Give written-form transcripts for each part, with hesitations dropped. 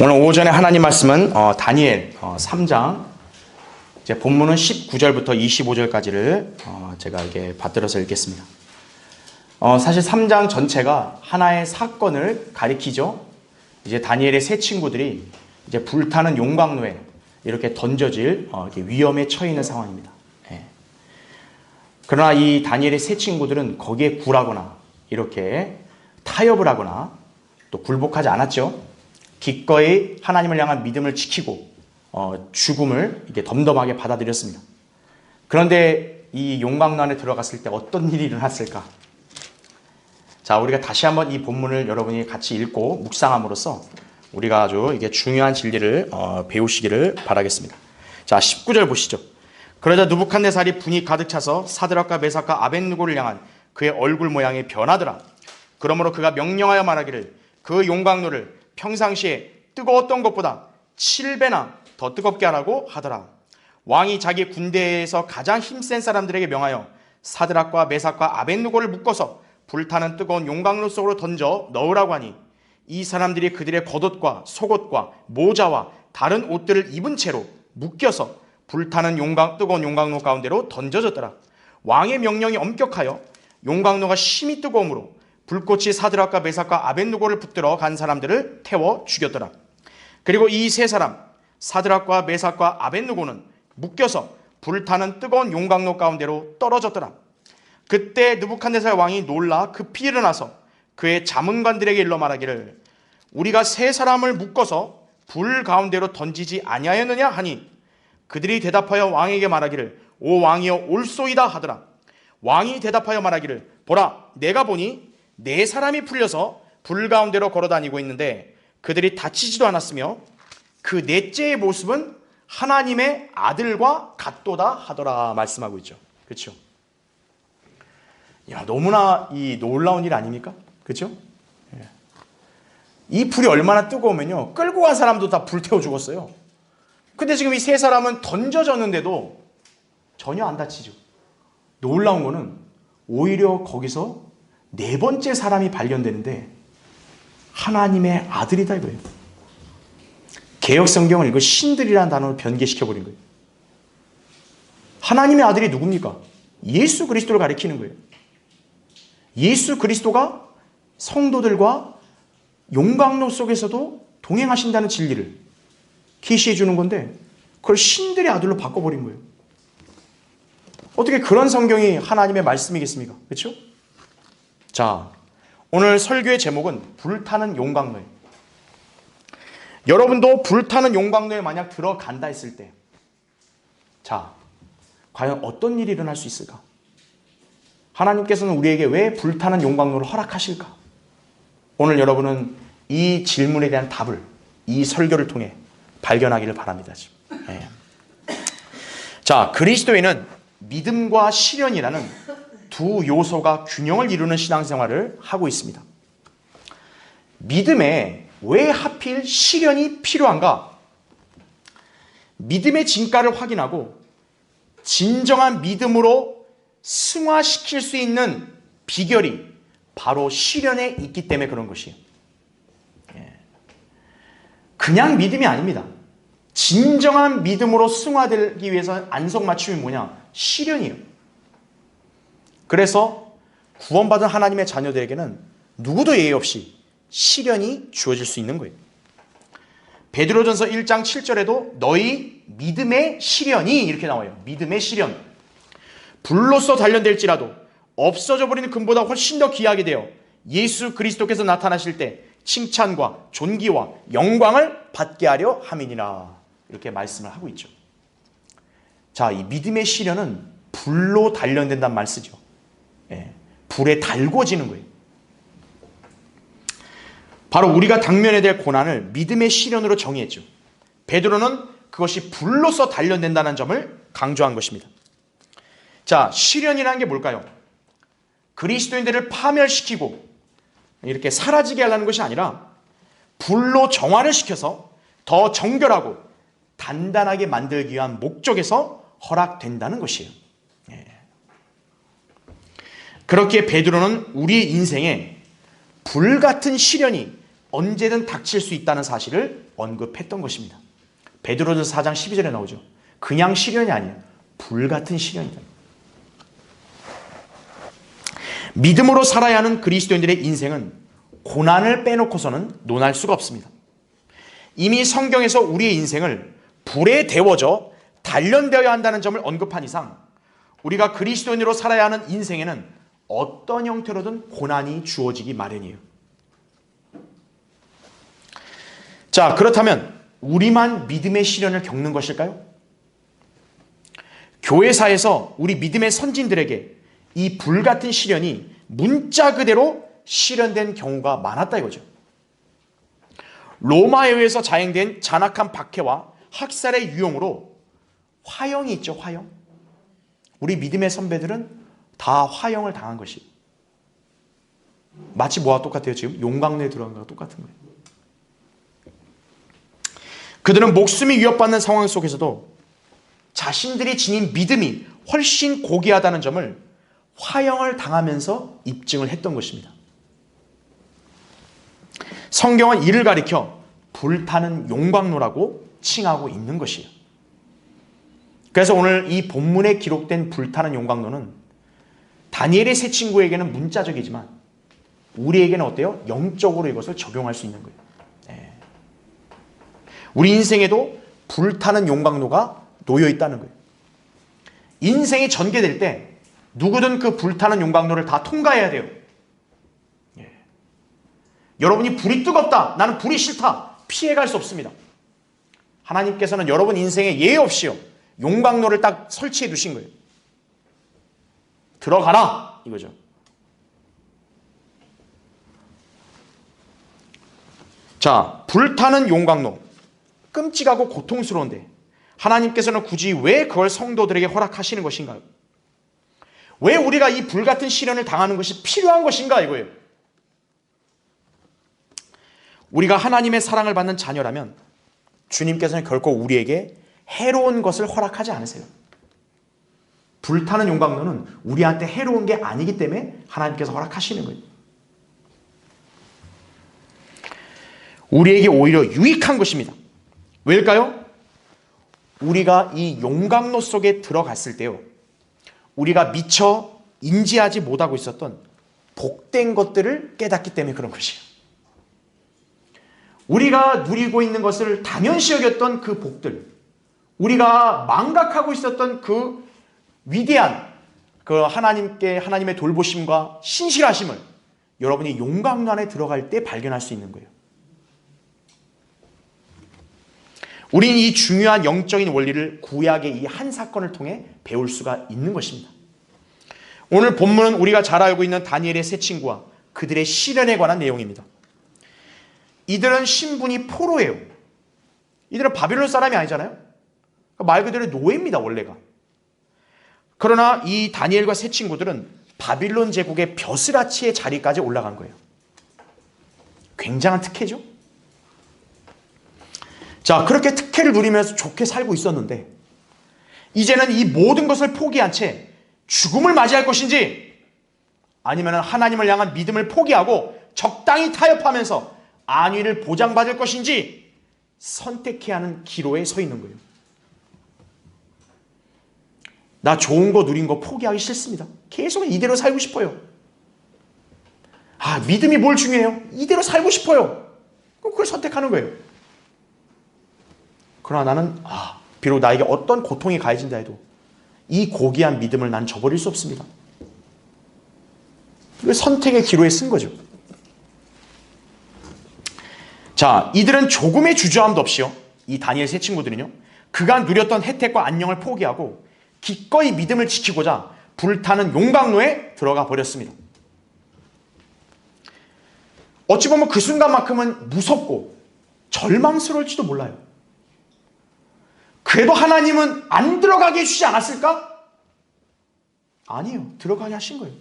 오늘 오전에 하나님 말씀은 다니엘 3장 이제 본문은 19절부터 25절까지를 제가 이렇게 받들어서 읽겠습니다. 사실 3장 전체가 하나의 사건을 가리키죠. 이제 다니엘의 세 친구들이 이제 불타는 용광로에 이렇게 던져질 이렇게 위험에 처해 있는 상황입니다. 예. 그러나 이 다니엘의 세 친구들은 거기에 굴하거나 이렇게 타협을 하거나 또 굴복하지 않았죠. 기꺼이 하나님을 향한 믿음을 지키고 죽음을 이렇게 덤덤하게 받아들였습니다. 그런데 이 용광로 안에 들어갔을 때 어떤 일이 일어났을까? 자, 우리가 다시 한번 이 본문을 여러분이 같이 읽고 묵상함으로써 우리가 아주 이게 중요한 진리를 배우시기를 바라겠습니다. 자, 19절 보시죠. 그러자 느부갓네살이 분이 가득 차서 사드락과 메삭과 아벳느고를 향한 그의 얼굴 모양이 변하더라. 그러므로 그가 명령하여 말하기를 그 용광로를 평상시에 뜨거웠던 것보다 7배나 더 뜨겁게 하라고 하더라. 왕이 자기 군대에서 가장 힘센 사람들에게 명하여 사드락과 메삭과 아벳느고를 묶어서 불타는 뜨거운 용광로 속으로 던져 넣으라고 하니 이 사람들이 그들의 겉옷과 속옷과 모자와 다른 옷들을 입은 채로 묶여서 불타는 뜨거운 용광로 가운데로 던져졌더라. 왕의 명령이 엄격하여 용광로가 심히 뜨거움으로 불꽃이 사드락과 메삭과 아벳느고를 붙들어 간 사람들을 태워 죽였더라. 그리고 이 세 사람 사드락과 메삭과 아벳느고는 묶여서 불타는 뜨거운 용광로 가운데로 떨어졌더라. 그때 느부갓네살 왕이 놀라 급히 일어나서 그의 자문관들에게 일러 말하기를 우리가 세 사람을 묶어서 불 가운데로 던지지 아니하였느냐 하니 그들이 대답하여 왕에게 말하기를 오 왕이여 옳소이다 하더라. 왕이 대답하여 말하기를 보라 내가 보니 네 사람이 풀려서 불 가운데로 걸어다니고 있는데 그들이 다치지도 않았으며 그 넷째의 모습은 하나님의 아들과 같도다 하더라 말씀하고 있죠. 그렇죠? 야, 너무나 이 놀라운 일 아닙니까? 그렇죠? 이 불이 얼마나 뜨거우면요 끌고 간 사람도 다 불태워 죽었어요. 근데 지금 이 세 사람은 던져졌는데도 전혀 안 다치죠. 놀라운 거는 오히려 거기서 네 번째 사람이 발견되는데 하나님의 아들이다 이거예요. 개역성경을 이거 신들이라는 단어로 변개시켜버린 거예요. 하나님의 아들이 누굽니까? 예수 그리스도를 가리키는 거예요. 예수 그리스도가 성도들과 용광로 속에서도 동행하신다는 진리를 계시해 주는 건데 그걸 신들의 아들로 바꿔버린 거예요. 어떻게 그런 성경이 하나님의 말씀이겠습니까? 그렇죠? 자, 오늘 설교의 제목은 불타는 용광로예요. 여러분도 불타는 용광로에 만약 들어간다 했을 때 자, 과연 어떤 일이 일어날 수 있을까? 하나님께서는 우리에게 왜 불타는 용광로를 허락하실까? 오늘 여러분은 이 질문에 대한 답을 이 설교를 통해 발견하기를 바랍니다. 네. 자, 그리스도인은 믿음과 시련이라는 두 요소가 균형을 이루는 신앙생활을 하고 있습니다. 믿음에 왜 하필 시련이 필요한가? 믿음의 진가를 확인하고 진정한 믿음으로 승화시킬 수 있는 비결이 바로 시련에 있기 때문에 그런 것이에요. 그냥 믿음이 아닙니다. 진정한 믿음으로 승화되기 위해서 안성맞춤이 뭐냐? 시련이에요. 그래서 구원받은 하나님의 자녀들에게는 누구도 예의 없이 시련이 주어질 수 있는 거예요. 베드로전서 1장 7절에도 너희 믿음의 시련이 이렇게 나와요. 믿음의 시련. 불로써 단련될지라도 없어져 버리는 금보다 훨씬 더 귀하게 되어 예수 그리스도께서 나타나실 때 칭찬과 존귀와 영광을 받게 하려 함이니라. 이렇게 말씀을 하고 있죠. 자, 이 믿음의 시련은 불로 단련된다는 말 쓰죠. 불에 달궈지는 거예요. 바로 우리가 당면해야 될 고난을 믿음의 시련으로 정의했죠. 베드로는 그것이 불로서 단련된다는 점을 강조한 것입니다. 자, 시련이라는 게 뭘까요? 그리스도인들을 파멸시키고 이렇게 사라지게 하려는 것이 아니라 불로 정화를 시켜서 더 정결하고 단단하게 만들기 위한 목적에서 허락된다는 것이에요. 그렇기에 베드로는 우리의 인생에 불같은 시련이 언제든 닥칠 수 있다는 사실을 언급했던 것입니다. 베드로전서 4장 12절에 나오죠. 그냥 시련이 아니에요. 불같은 시련이다. 믿음으로 살아야 하는 그리스도인들의 인생은 고난을 빼놓고서는 논할 수가 없습니다. 이미 성경에서 우리의 인생을 불에 데워져 단련되어야 한다는 점을 언급한 이상 우리가 그리스도인으로 살아야 하는 인생에는 어떤 형태로든 고난이 주어지기 마련이에요. 자, 그렇다면 우리만 믿음의 시련을 겪는 것일까요? 교회사에서 우리 믿음의 선진들에게 이 불같은 시련이 문자 그대로 실현된 경우가 많았다 이거죠. 로마에 의해서 자행된 잔악한 박해와 학살의 유형으로 화형이 있죠. 화형. 우리 믿음의 선배들은 다 화형을 당한 것이 마치 뭐와 똑같아요? 지금 용광로에 들어간 거와 똑같은 거예요. 그들은 목숨이 위협받는 상황 속에서도 자신들이 지닌 믿음이 훨씬 고귀하다는 점을 화형을 당하면서 입증을 했던 것입니다. 성경은 이를 가리켜 불타는 용광로라고 칭하고 있는 것이에요. 그래서 오늘 이 본문에 기록된 불타는 용광로는 다니엘의 세 친구에게는 문자적이지만 우리에게는 어때요? 영적으로 이것을 적용할 수 있는 거예요. 네. 우리 인생에도 불타는 용광로가 놓여 있다는 거예요. 인생이 전개될 때 누구든 그 불타는 용광로를 다 통과해야 돼요. 예. 여러분이 불이 뜨겁다, 나는 불이 싫다, 피해갈 수 없습니다. 하나님께서는 여러분 인생에 예외 없이요 용광로를 딱 설치해 두신 거예요. 들어가라 이거죠. 자, 불타는 용광로, 끔찍하고 고통스러운데 하나님께서는 굳이 왜 그걸 성도들에게 허락하시는 것인가요? 왜 우리가 이 불같은 시련을 당하는 것이 필요한 것인가 이거예요. 우리가 하나님의 사랑을 받는 자녀라면 주님께서는 결코 우리에게 해로운 것을 허락하지 않으세요. 불타는 용광로는 우리한테 해로운 게 아니기 때문에 하나님께서 허락하시는 거예요. 우리에게 오히려 유익한 것입니다. 왜일까요? 우리가 이 용광로 속에 들어갔을 때요, 우리가 미처 인지하지 못하고 있었던 복된 것들을 깨닫기 때문에 그런 것이에요. 우리가 누리고 있는 것을 당연시 여겼던 그 복들, 우리가 망각하고 있었던 그 위대한 그 하나님의 돌보심과 신실하심을 여러분이 용광로 안에 들어갈 때 발견할 수 있는 거예요. 우리는 이 중요한 영적인 원리를 구약의 이 한 사건을 통해 배울 수가 있는 것입니다. 오늘 본문은 우리가 잘 알고 있는 다니엘의 세 친구와 그들의 시련에 관한 내용입니다. 이들은 신분이 포로예요. 이들은 바빌론 사람이 아니잖아요. 말 그대로 노예입니다, 원래가. 그러나 이 다니엘과 세 친구들은 바빌론 제국의 벼슬아치의 자리까지 올라간 거예요. 굉장한 특혜죠. 자, 그렇게 특혜를 누리면서 좋게 살고 있었는데 이제는 이 모든 것을 포기한 채 죽음을 맞이할 것인지 아니면 하나님을 향한 믿음을 포기하고 적당히 타협하면서 안위를 보장받을 것인지 선택해야 하는 기로에 서 있는 거예요. 나 좋은 거 누린 거 포기하기 싫습니다. 계속 이대로 살고 싶어요. 아, 믿음이 뭘 중요해요? 이대로 살고 싶어요. 그럼 그걸 선택하는 거예요. 그러나 나는 비록 나에게 어떤 고통이 가해진다 해도 이 고귀한 믿음을 난 저버릴 수 없습니다. 이걸 선택의 기로에 쓴 거죠. 자, 이들은 조금의 주저함도 없이요, 이 다니엘 세 친구들은요, 그간 누렸던 혜택과 안녕을 포기하고 기꺼이 믿음을 지키고자 불타는 용광로에 들어가 버렸습니다. 어찌 보면 그 순간만큼은 무섭고 절망스러울지도 몰라요. 그래도 하나님은 안 들어가게 해주지 않았을까? 아니에요. 들어가게 하신 거예요.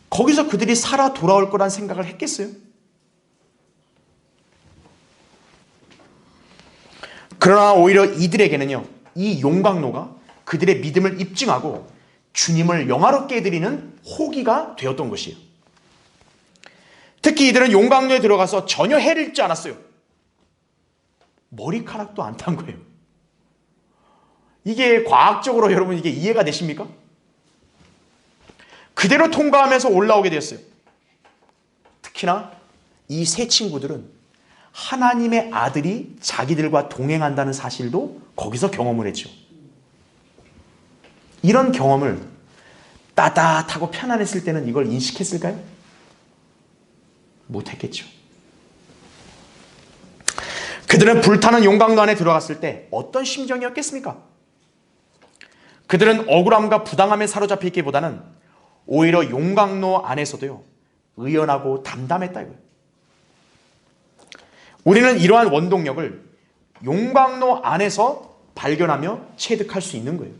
거기서 그들이 살아 돌아올 거란 생각을 했겠어요? 그러나 오히려 이들에게는요, 이 용광로가 그들의 믿음을 입증하고 주님을 영화롭게 해드리는 호기가 되었던 것이에요. 특히 이들은 용광로에 들어가서 전혀 해를 입지 않았어요. 머리카락도 안 탄 거예요. 이게 과학적으로 여러분 이게 이해가 되십니까? 그대로 통과하면서 올라오게 되었어요. 특히나 이 세 친구들은 하나님의 아들이 자기들과 동행한다는 사실도 거기서 경험을 했죠. 이런 경험을 따뜻하고 편안했을 때는 이걸 인식했을까요? 못했겠죠. 그들은 불타는 용광로 안에 들어갔을 때 어떤 심정이었겠습니까? 그들은 억울함과 부당함에 사로잡혀 있기보다는 오히려 용광로 안에서도요, 의연하고 담담했다 이거예요. 우리는 이러한 원동력을 용광로 안에서 발견하며 체득할 수 있는 거예요.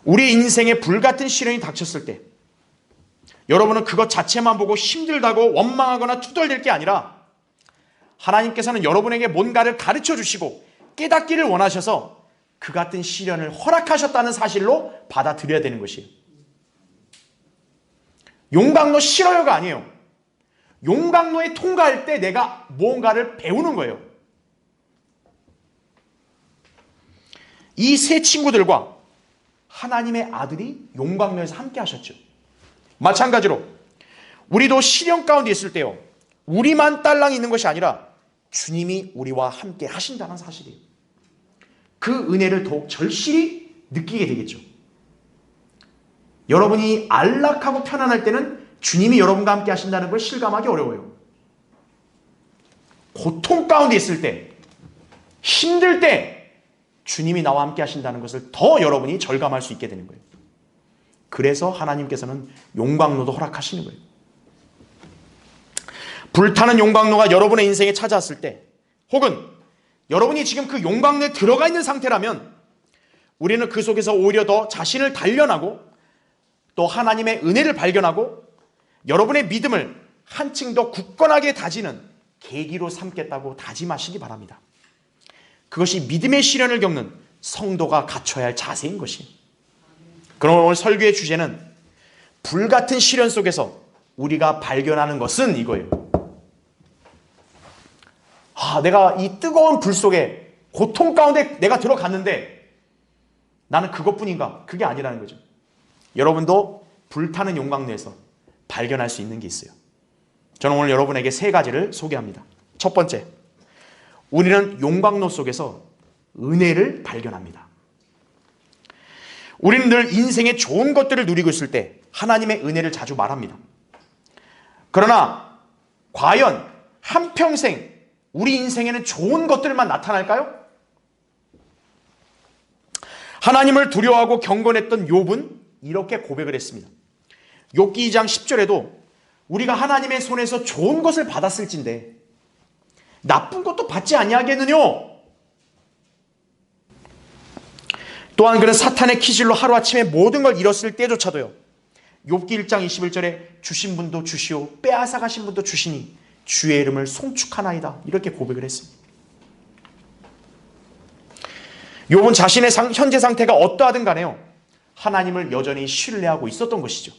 우리 인생에 불같은 시련이 닥쳤을 때 여러분은 그것 자체만 보고 힘들다고 원망하거나 투덜댈 게 아니라 하나님께서는 여러분에게 뭔가를 가르쳐 주시고 깨닫기를 원하셔서 그 같은 시련을 허락하셨다는 사실로 받아들여야 되는 것이에요. 용광로 싫어요가 아니에요. 용광로에 통과할 때 내가 무언가를 배우는 거예요. 이 세 친구들과 하나님의 아들이 용광로에서 함께 하셨죠. 마찬가지로 우리도 시련 가운데 있을 때요, 우리만 딸랑이 있는 것이 아니라 주님이 우리와 함께 하신다는 사실이에요. 그 은혜를 더욱 절실히 느끼게 되겠죠. 여러분이 안락하고 편안할 때는 주님이 여러분과 함께 하신다는 걸 실감하기 어려워요. 고통 가운데 있을 때, 힘들 때 주님이 나와 함께 하신다는 것을 더 여러분이 절감할 수 있게 되는 거예요. 그래서 하나님께서는 용광로도 허락하시는 거예요. 불타는 용광로가 여러분의 인생에 찾아왔을 때, 혹은 여러분이 지금 그 용광로에 들어가 있는 상태라면 우리는 그 속에서 오히려 더 자신을 단련하고 또 하나님의 은혜를 발견하고 여러분의 믿음을 한층 더 굳건하게 다지는 계기로 삼겠다고 다짐하시기 바랍니다. 그것이 믿음의 시련을 겪는 성도가 갖춰야 할 자세인 것이에요. 그럼 오늘 설교의 주제는 불같은 시련 속에서 우리가 발견하는 것은 이거예요. 내가 이 뜨거운 불 속에 고통 가운데 내가 들어갔는데 나는 그것뿐인가? 그게 아니라는 거죠. 여러분도 불타는 용광로에서 발견할 수 있는 게 있어요. 저는 오늘 여러분에게 세 가지를 소개합니다. 첫 번째, 우리는 용광로 속에서 은혜를 발견합니다. 우리는 늘 인생의 좋은 것들을 누리고 있을 때 하나님의 은혜를 자주 말합니다. 그러나 과연 한평생 우리 인생에는 좋은 것들만 나타날까요? 하나님을 두려워하고 경건했던 욥은 이렇게 고백을 했습니다. 욥기 2장 10절에도 우리가 하나님의 손에서 좋은 것을 받았을진데 나쁜 것도 받지 아니하겠느뇨? 또한 그는 사탄의 기질로 하루아침에 모든 걸 잃었을 때조차도요, 욥기 1장 21절에 주신 분도 주시오 빼앗아 가신 분도 주시니 주의 이름을 송축하나이다, 이렇게 고백을 했습니다. 욥은 자신의 현재 상태가 어떠하든 간에요, 하나님을 여전히 신뢰하고 있었던 것이죠.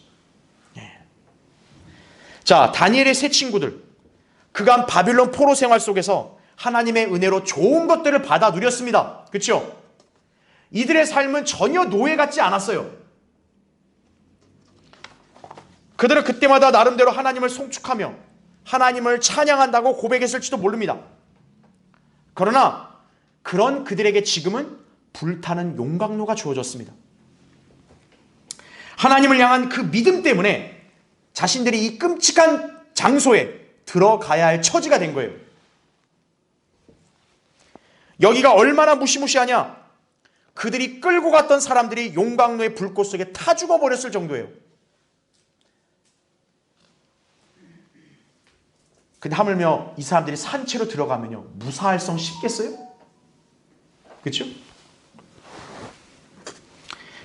자, 다니엘의 세 친구들, 그간 바빌론 포로 생활 속에서 하나님의 은혜로 좋은 것들을 받아 누렸습니다. 그렇죠? 이들의 삶은 전혀 노예 같지 않았어요. 그들은 그때마다 나름대로 하나님을 송축하며 하나님을 찬양한다고 고백했을지도 모릅니다. 그러나 그런 그들에게 지금은 불타는 용광로가 주어졌습니다. 하나님을 향한 그 믿음 때문에 자신들이 이 끔찍한 장소에 들어가야 할 처지가 된 거예요. 여기가 얼마나 무시무시하냐? 그들이 끌고 갔던 사람들이 용광로의 불꽃 속에 타 죽어버렸을 정도예요. 근데 하물며 이 사람들이 산채로 들어가면요, 무사할성 싶겠어요? 그렇죠?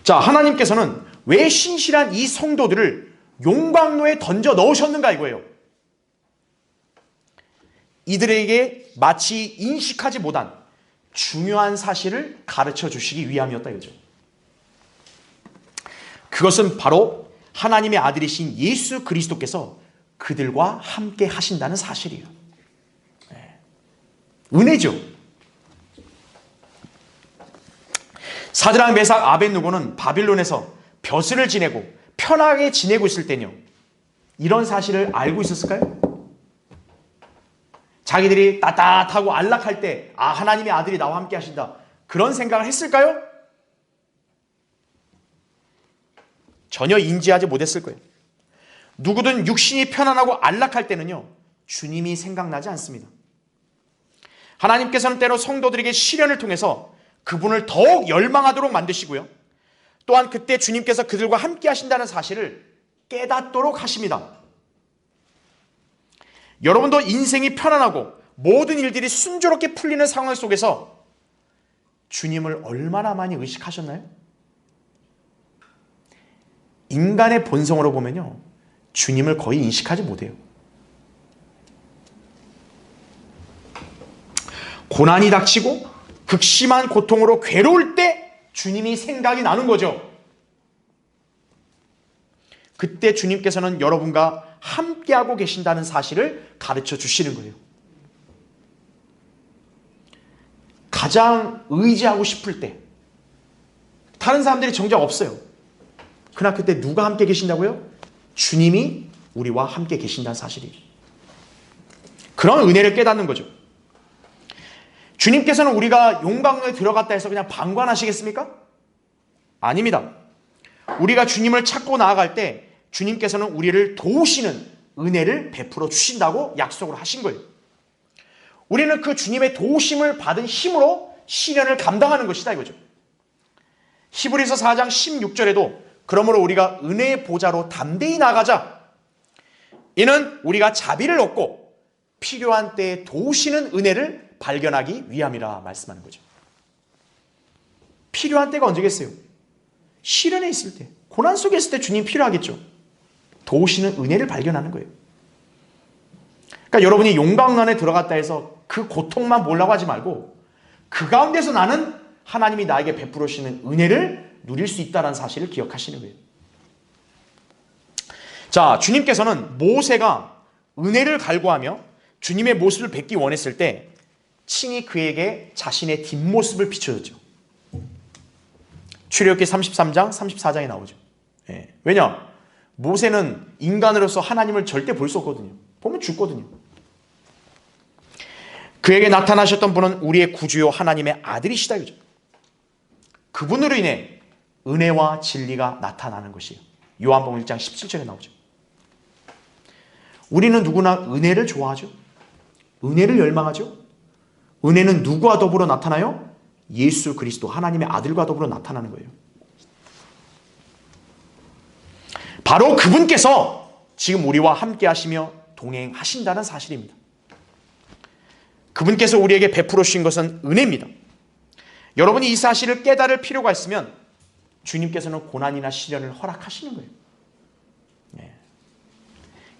자, 하나님께서는 왜 신실한 이 성도들을 용광로에 던져 넣으셨는가 이거예요. 이들에게 마치 인식하지 못한 중요한 사실을 가르쳐 주시기 위함이었다 이거죠. 그것은 바로 하나님의 아들이신 예수 그리스도께서 그들과 함께 하신다는 사실이에요. 은혜죠. 사드락, 메삭, 아벳느고는 바빌론에서 벼슬을 지내고 편하게 지내고 있을 때는요, 이런 사실을 알고 있었을까요? 자기들이 따뜻하고 안락할 때, 아, 하나님의 아들이 나와 함께 하신다, 그런 생각을 했을까요? 전혀 인지하지 못했을 거예요. 누구든 육신이 편안하고 안락할 때는요, 주님이 생각나지 않습니다. 하나님께서는 때로 성도들에게 시련을 통해서 그분을 더욱 열망하도록 만드시고요, 또한 그때 주님께서 그들과 함께 하신다는 사실을 깨닫도록 하십니다. 여러분도 인생이 편안하고 모든 일들이 순조롭게 풀리는 상황 속에서 주님을 얼마나 많이 의식하셨나요? 인간의 본성으로 보면요, 주님을 거의 인식하지 못해요. 고난이 닥치고 극심한 고통으로 괴로울 때 주님이 생각이 나는 거죠. 그때 주님께서는 여러분과 함께하고 계신다는 사실을 가르쳐 주시는 거예요. 가장 의지하고 싶을 때, 다른 사람들이 정작 없어요. 그러나 그때 누가 함께 계신다고요? 주님이 우리와 함께 계신다는 사실이에요. 그런 은혜를 깨닫는 거죠. 주님께서는 우리가 용광로에 들어갔다 해서 그냥 방관하시겠습니까? 아닙니다. 우리가 주님을 찾고 나아갈 때 주님께서는 우리를 도우시는 은혜를 베풀어 주신다고 약속을 하신 거예요. 우리는 그 주님의 도우심을 받은 힘으로 시련을 감당하는 것이다 이거죠. 히브리서 4장 16절에도 그러므로 우리가 은혜의 보좌로 담대히 나가자. 이는 우리가 자비를 얻고 필요한 때에 도우시는 은혜를 발견하기 위함이라 말씀하는 거죠. 필요한 때가 언제겠어요? 시련에 있을 때, 고난 속에 있을 때 주님 필요하겠죠. 도우시는 은혜를 발견하는 거예요. 그러니까 여러분이 용광로에 들어갔다 해서 그 고통만 보려고 하지 말고 그 가운데서 나는 하나님이 나에게 베풀어 주시는 은혜를 누릴 수 있다는 사실을 기억하시는 거예요. 자, 주님께서는 모세가 은혜를 갈구하며 주님의 모습을 뵙기 원했을 때 친히 그에게 자신의 뒷모습을 비춰줬죠. 출애굽기 33장, 34장에 나오죠. 왜냐? 모세는 인간으로서 하나님을 절대 볼 수 없거든요. 보면 죽거든요. 그에게 나타나셨던 분은 우리의 구주요 하나님의 아들이시다 이거죠. 그분으로 인해 은혜와 진리가 나타나는 것이에요. 요한복음 1장 17절에 나오죠. 우리는 누구나 은혜를 좋아하죠. 은혜를 열망하죠. 은혜는 누구와 더불어 나타나요? 예수 그리스도 하나님의 아들과 더불어 나타나는 거예요. 바로 그분께서 지금 우리와 함께 하시며 동행하신다는 사실입니다. 그분께서 우리에게 베풀어 주신 것은 은혜입니다. 여러분이 이 사실을 깨달을 필요가 있으면 주님께서는 고난이나 시련을 허락하시는 거예요.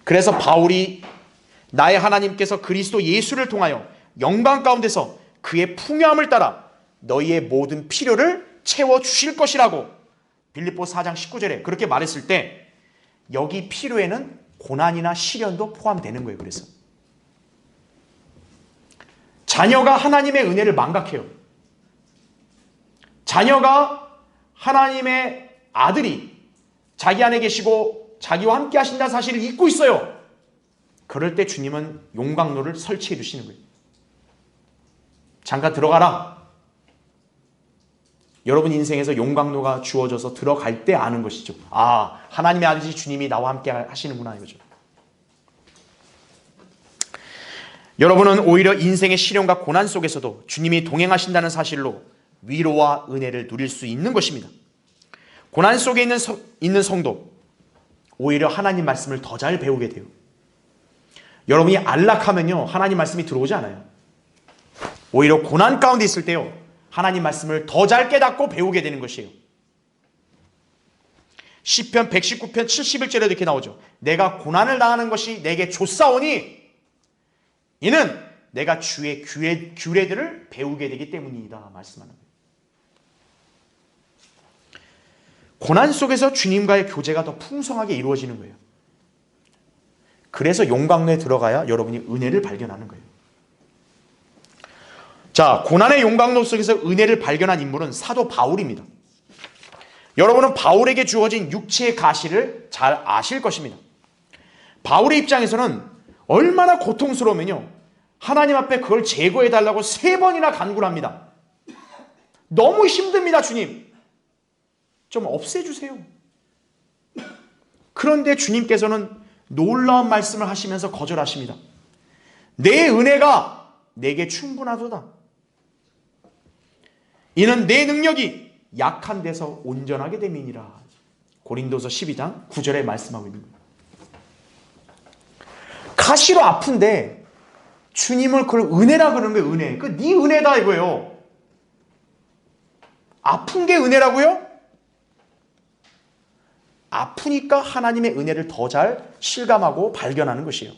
그래서 바울이 나의 하나님께서 그리스도 예수를 통하여 영광 가운데서 그의 풍요함을 따라 너희의 모든 필요를 채워주실 것이라고 빌립보 4장 19절에 그렇게 말했을 때 여기 필요에는 고난이나 시련도 포함되는 거예요. 그래서 자녀가 하나님의 은혜를 망각해요. 자녀가 하나님의 아들이 자기 안에 계시고 자기와 함께 하신다는 사실을 잊고 있어요. 그럴 때 주님은 용광로를 설치해 주시는 거예요. 잠깐 들어가라. 여러분 인생에서 용광로가 주어져서 들어갈 때 아는 것이죠. 아, 하나님의 아버지 주님이 나와 함께 하시는구나 이거죠. 여러분은 오히려 인생의 시련과 고난 속에서도 주님이 동행하신다는 사실로 위로와 은혜를 누릴 수 있는 것입니다. 고난 속에 있는 성도, 오히려 하나님 말씀을 더 잘 배우게 돼요. 여러분이 안락하면요, 하나님 말씀이 들어오지 않아요. 오히려 고난 가운데 있을 때요, 하나님 말씀을 더 잘 깨닫고 배우게 되는 것이에요. 시편 119편 71절에 이렇게 나오죠. 내가 고난을 당하는 것이 내게 좋사오니 이는 내가 주의 규례들을 배우게 되기 때문이다 말씀하는 거예요. 고난 속에서 주님과의 교제가 더 풍성하게 이루어지는 거예요. 그래서 용광로에 들어가야 여러분이 은혜를 발견하는 거예요. 자, 고난의 용광로 속에서 은혜를 발견한 인물은 사도 바울입니다. 여러분은 바울에게 주어진 육체의 가시를 잘 아실 것입니다. 바울의 입장에서는 얼마나 고통스러우면요, 하나님 앞에 그걸 제거해달라고 3번이나 간구를 합니다. 너무 힘듭니다, 주님. 좀 없애주세요. 그런데 주님께서는 놀라운 말씀을 하시면서 거절하십니다. 내 은혜가 내게 충분하도다. 이는 내 능력이 약한 데서 온전하게 됨이니라. 고린도서 12장 9절에 말씀하고 있는 거예요. 가시로 아픈데 주님을 그걸 은혜라 그러는 거예요. 은혜. 그 네 은혜다 이거예요. 아픈 게 은혜라고요? 아프니까 하나님의 은혜를 더 잘 실감하고 발견하는 것이에요.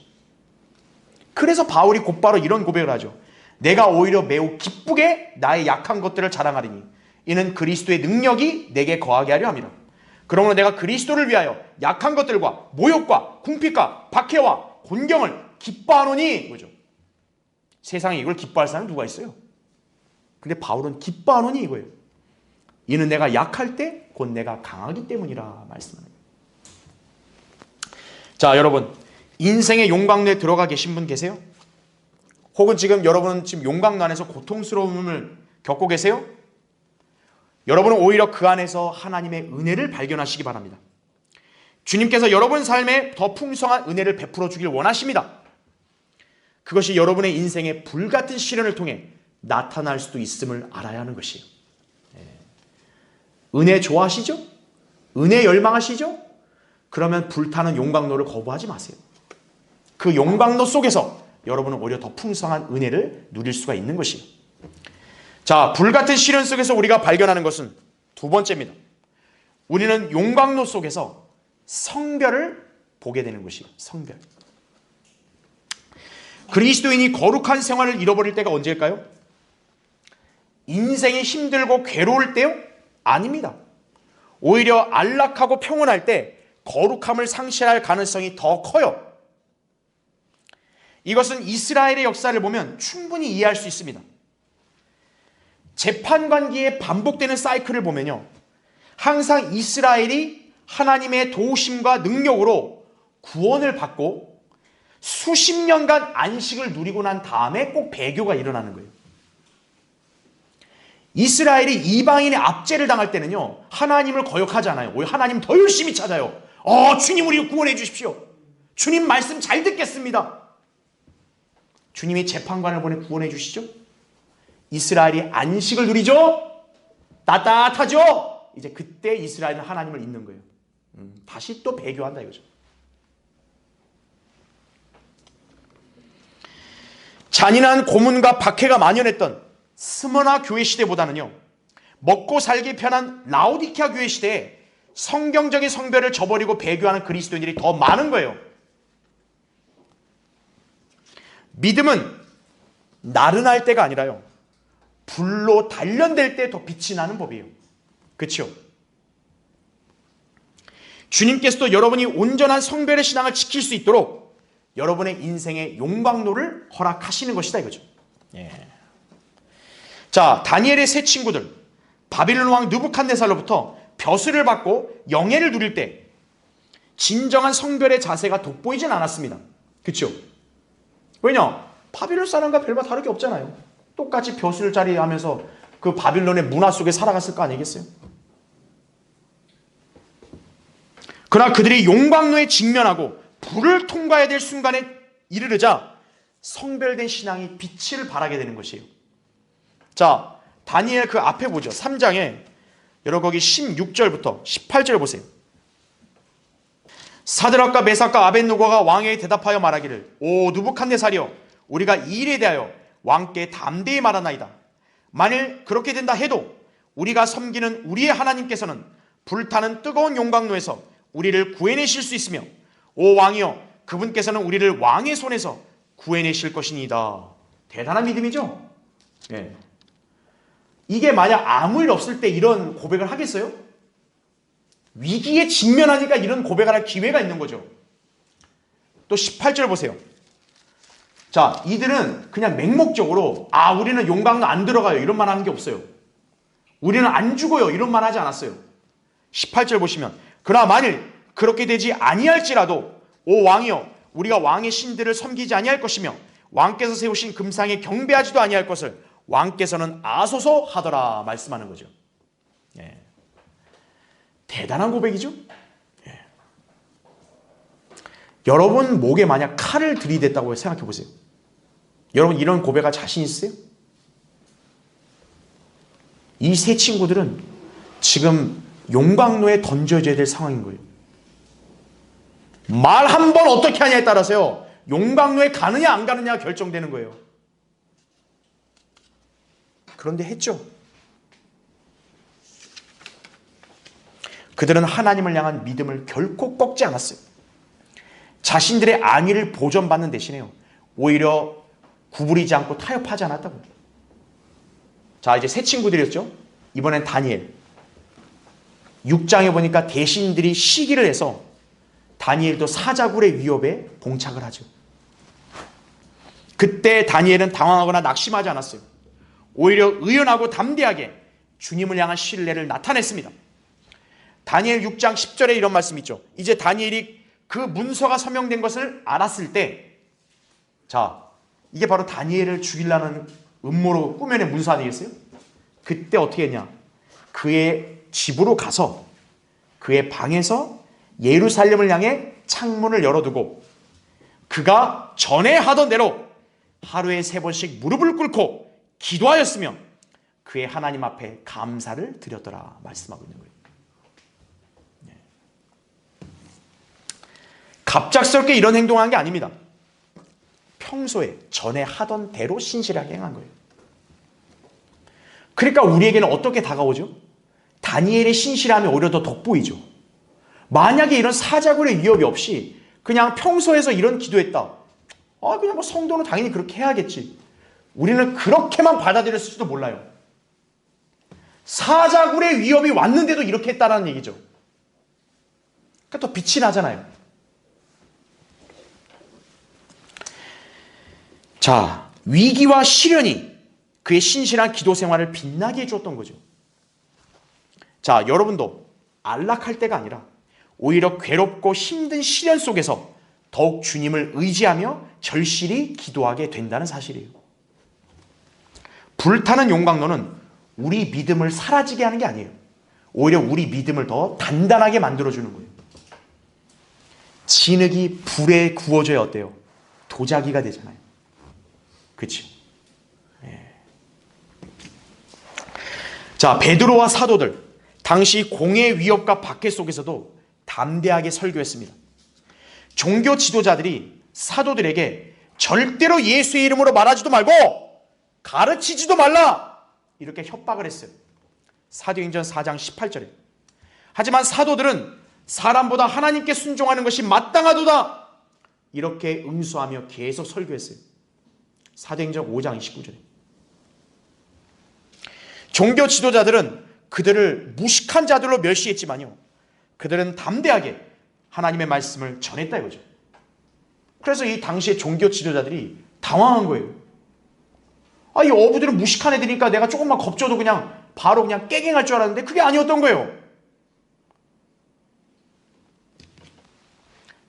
그래서 바울이 곧바로 이런 고백을 하죠. 내가 오히려 매우 기쁘게 나의 약한 것들을 자랑하리니 이는 그리스도의 능력이 내게 거하게 하려 함이라. 그러므로 내가 그리스도를 위하여 약한 것들과 모욕과 궁핍과 박해와 곤경을 기뻐하노니, 그죠? 세상에 이걸 기뻐할 사람이 누가 있어요? 근데 바울은 기뻐하노니 이거예요. 이는 내가 약할 때 곧 내가 강하기 때문이라 말씀하는 거예요. 자, 여러분, 인생의 용광로에 들어가 계신 분 계세요? 혹은 지금 여러분은 지금 용광로 안에서 고통스러움을 겪고 계세요? 여러분은 오히려 그 안에서 하나님의 은혜를 발견하시기 바랍니다. 주님께서 여러분 삶에 더 풍성한 은혜를 베풀어 주길 원하십니다. 그것이 여러분의 인생의 불같은 시련을 통해 나타날 수도 있음을 알아야 하는 것이에요. 은혜 좋아하시죠? 은혜 열망하시죠? 그러면 불타는 용광로를 거부하지 마세요. 그 용광로 속에서 여러분은 오히려 더 풍성한 은혜를 누릴 수가 있는 것이에요. 자, 불같은 시련 속에서 우리가 발견하는 것은 두 번째입니다. 우리는 용광로 속에서 성별을 보게 되는 것이에요. 성별. 그리스도인이 거룩한 생활을 잃어버릴 때가 언제일까요? 인생이 힘들고 괴로울 때요? 아닙니다. 오히려 안락하고 평온할 때 거룩함을 상실할 가능성이 더 커요. 이것은 이스라엘의 역사를 보면 충분히 이해할 수 있습니다. 재판관기에 반복되는 사이클을 보면요, 항상 이스라엘이 하나님의 도우심과 능력으로 구원을 받고 수십 년간 안식을 누리고 난 다음에 꼭 배교가 일어나는 거예요. 이스라엘이 이방인의 압제를 당할 때는요, 하나님을 거역하지 않아요. 오히려 하나님 더 열심히 찾아요. 주님 우리 구원해 주십시오. 주님 말씀 잘 듣겠습니다. 주님이 재판관을 보내 구원해 주시죠. 이스라엘이 안식을 누리죠. 따뜻하죠. 이제 그때 이스라엘은 하나님을 잊는 거예요. 다시 또 배교한다 이거죠. 잔인한 고문과 박해가 만연했던 스무나 교회 시대보다는요, 먹고 살기 편한 라오디케아 교회 시대에 성경적인 성별을 저버리고 배교하는 그리스도인들이 더 많은 거예요. 믿음은 나른할 때가 아니라요, 불로 단련될 때 더 빛이 나는 법이에요. 그렇죠? 주님께서도 여러분이 온전한 성별의 신앙을 지킬 수 있도록 여러분의 인생의 용광로를 허락하시는 것이다 이거죠. 예. 자, 다니엘의 세 친구들, 바빌론 왕 느부갓네살로부터 벼슬을 받고 영예를 누릴 때 진정한 성별의 자세가 돋보이진 않았습니다. 그렇죠? 왜냐? 바빌론 사람과 별반 다를 게 없잖아요. 똑같이 벼슬자리 하면서 그 바빌론의 문화 속에 살아갔을 거 아니겠어요? 그러나 그들이 용광로에 직면하고 불을 통과해야 될 순간에 이르르자 성별된 신앙이 빛을 발하게 되는 것이에요. 자, 다니엘 그 앞에 보죠. 3장에 여러분 거기 16절부터 18절 보세요. 사드락과 메삭과 아벳느고가 왕에게 대답하여 말하기를, 오 느부갓네살이여, 우리가 이 일에 대하여 왕께 담대히 말하나이다. 만일 그렇게 된다 해도 우리가 섬기는 우리의 하나님께서는 불타는 뜨거운 용광로에서 우리를 구해내실 수 있으며, 오 왕이여, 그분께서는 우리를 왕의 손에서 구해내실 것이니이다. 대단한 믿음이죠? 네. 이게 만약 아무 일 없을 때 이런 고백을 하겠어요? 위기에 직면하니까 이런 고백을 할 기회가 있는 거죠. 또 18절 보세요. 자, 이들은 그냥 맹목적으로 우리는 용광로 안 들어가요 이런 말 하는 게 없어요. 우리는 안 죽어요 이런 말 하지 않았어요. 18절 보시면 그러나 만일 그렇게 되지 아니할지라도 오 왕이여 우리가 왕의 신들을 섬기지 아니할 것이며 왕께서 세우신 금상에 경배하지도 아니할 것을 왕께서는 아소서 하더라 말씀하는 거죠. 예. 대단한 고백이죠. 예. 여러분 목에 만약 칼을 들이댔다고 생각해 보세요. 여러분 이런 고백할 자신 있으세요? 이 세 친구들은 지금 용광로에 던져져야 될 상황인 거예요. 말 한 번 어떻게 하냐에 따라서요 용광로에 가느냐 안 가느냐가 결정되는 거예요. 그런데 했죠. 그들은 하나님을 향한 믿음을 결코 꺾지 않았어요. 자신들의 안위를 보존받는 대신에요 오히려 구부리지 않고 타협하지 않았다고요. 자, 이제 세 친구들이었죠. 이번엔 다니엘. 6장에 보니까 대신들이 시기를 해서 다니엘도 사자굴의 위협에 봉착을 하죠. 그때 다니엘은 당황하거나 낙심하지 않았어요. 오히려 의연하고 담대하게 주님을 향한 신뢰를 나타냈습니다. 다니엘 6장 10절에 이런 말씀이 있죠. 이제 다니엘이 그 문서가 서명된 것을 알았을 때, 자, 이게 바로 다니엘을 죽이려는 음모로 꾸며낸 문서 아니겠어요? 그때 어떻게 했냐? 그의 집으로 가서 그의 방에서 예루살렘을 향해 창문을 열어두고 그가 전에 하던 대로 하루에 3번씩 무릎을 꿇고 기도하였으며 그의 하나님 앞에 감사를 드렸더라 말씀하고 있는 거예요. 갑작스럽게 이런 행동한 게 아닙니다. 평소에 전에 하던 대로 신실하게 행한 거예요. 그러니까 우리에게는 어떻게 다가오죠? 다니엘의 신실함이 오히려 더 돋보이죠. 만약에 이런 사자굴의 위협이 없이 그냥 평소에서 이런 기도했다. 그냥 뭐 성도는 당연히 그렇게 해야겠지. 우리는 그렇게만 받아들였을지도 몰라요. 사자굴의 위협이 왔는데도 이렇게 했다는 얘기죠. 그러니까 더 빛이 나잖아요. 자, 위기와 시련이 그의 신실한 기도 생활을 빛나게 해주었던 거죠. 자, 여러분도 안락할 때가 아니라 오히려 괴롭고 힘든 시련 속에서 더욱 주님을 의지하며 절실히 기도하게 된다는 사실이에요. 불타는 용광로는 우리 믿음을 사라지게 하는 게 아니에요. 오히려 우리 믿음을 더 단단하게 만들어주는 거예요. 진흙이 불에 구워져야 어때요? 도자기가 되잖아요. 그렇죠? 예. 자, 베드로와 사도들 당시 공의 위협과 박해 속에서도 담대하게 설교했습니다. 종교 지도자들이 사도들에게 절대로 예수의 이름으로 말하지도 말고 가르치지도 말라 이렇게 협박을 했어요. 사도행전 4장 18절에. 하지만 사도들은 사람보다 하나님께 순종하는 것이 마땅하도다 이렇게 응수하며 계속 설교했어요. 사도행전 5장 29절에. 종교 지도자들은 그들을 무식한 자들로 멸시했지만요, 그들은 담대하게 하나님의 말씀을 전했다 이거죠. 그래서 이 당시의 종교 지도자들이 당황한 거예요. 이 어부들은 무식한 애들이니까 내가 조금만 겁줘도 그냥 바로 그냥 깨갱할 줄 알았는데 그게 아니었던 거예요.